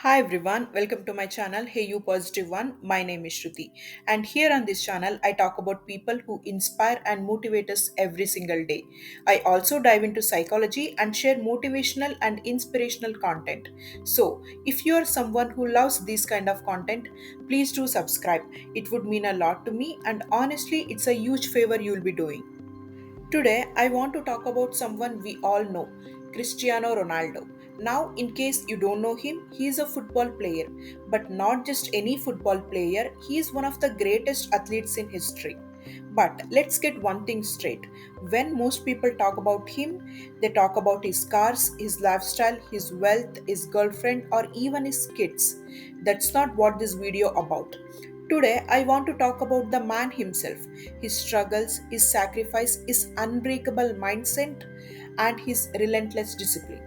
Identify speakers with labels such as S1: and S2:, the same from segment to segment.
S1: Hi everyone, welcome to my channel. Hey you positive one. My name is Shruti, and here on this channel I talk about people who inspire and motivate us every single day. I also dive into psychology and share motivational and inspirational content. So, if you are someone who loves this kind of content, please do subscribe. It would mean a lot to me, and honestly, it's a huge favor you'll be doing. Today, I want to talk about someone we all know, Cristiano Ronaldo. Now, in case you don't know him, he is a football player, but not just any football player, he is one of the greatest athletes in history. But let's get one thing straight. When most people talk about him, they talk about his cars, his lifestyle, his wealth, his girlfriend, or even his kids. That's not what this video about. Today, I want to talk about the man himself, his struggles, his sacrifice, his unbreakable mindset, and his relentless discipline.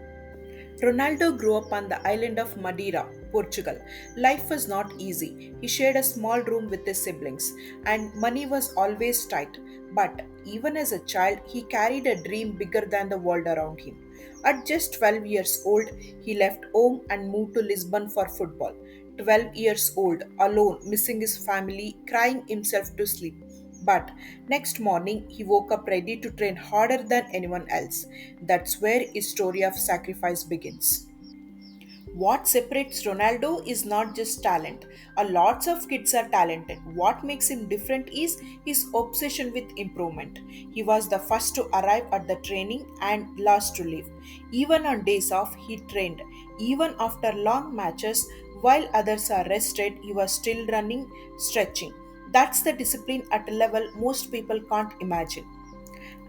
S1: Ronaldo grew up on the island of Madeira, Portugal. Life was not easy. He shared a small room with his siblings, and money was always tight. But even as a child, he carried a dream bigger than the world around him. At just 12 years old, he left home and moved to Lisbon for football. 12 years old, alone, missing his family, crying himself to sleep. But next morning, he woke up ready to train harder than anyone else. That's where his story of sacrifice begins. What separates Ronaldo is not just talent. A lots of kids are talented. What makes him different is his obsession with improvement. He was the first to arrive at the training and last to leave. Even on days off, he trained. Even after long matches, while others are rested, he was still running, stretching. That's the discipline at a level most people can't imagine.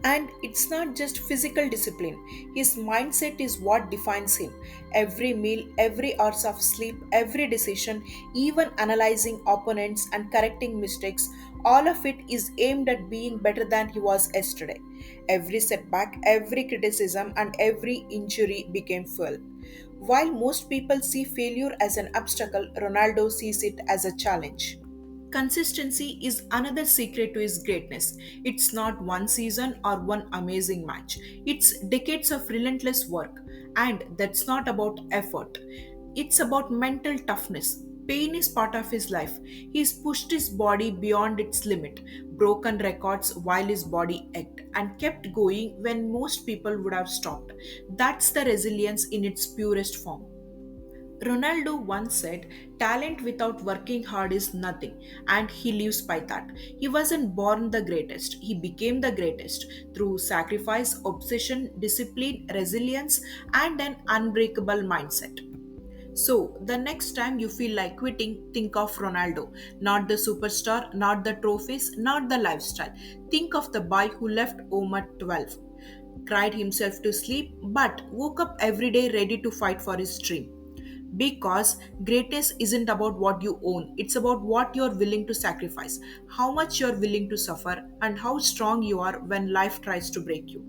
S1: And it's not just physical discipline. His mindset is what defines him. Every meal, every hours of sleep, every decision, even analyzing opponents and correcting mistakes, all of it is aimed at being better than he was yesterday. Every setback, every criticism, and every injury became fuel. While most people see failure as an obstacle, Ronaldo sees it as a challenge. Consistency is another secret to his greatness. It's not one season or one amazing match. It's decades of relentless work. And that's not about effort. It's about mental toughness. Pain is part of his life. He's pushed his body beyond its limit, broken records while his body ached, and kept going when most people would have stopped. That's the resilience in its purest form. Ronaldo once said, talent without working hard is nothing, and he lives by that. He wasn't born the greatest, he became the greatest through sacrifice, obsession, discipline, resilience, and an unbreakable mindset. So, the next time you feel like quitting, think of Ronaldo. Not the superstar, not the trophies, not the lifestyle. Think of the boy who left home at 12, cried himself to sleep, but woke up every day ready to fight for his dream. Because greatness isn't about what you own, it's about what you're willing to sacrifice, how much you're willing to suffer, and how strong you are when life tries to break you.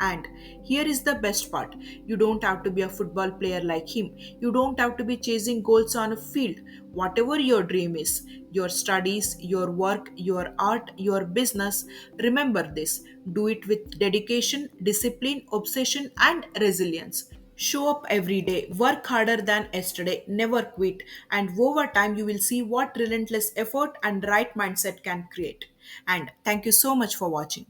S1: And here is the best part, you don't have to be a football player like him, you don't have to be chasing goals on a field. Whatever your dream is, your studies, your work, your art, your business, remember this, do it with dedication, discipline, obsession, and resilience. Show up every day, work harder than yesterday, never quit, and over time you will see what relentless effort and right mindset can create. And thank you so much for watching.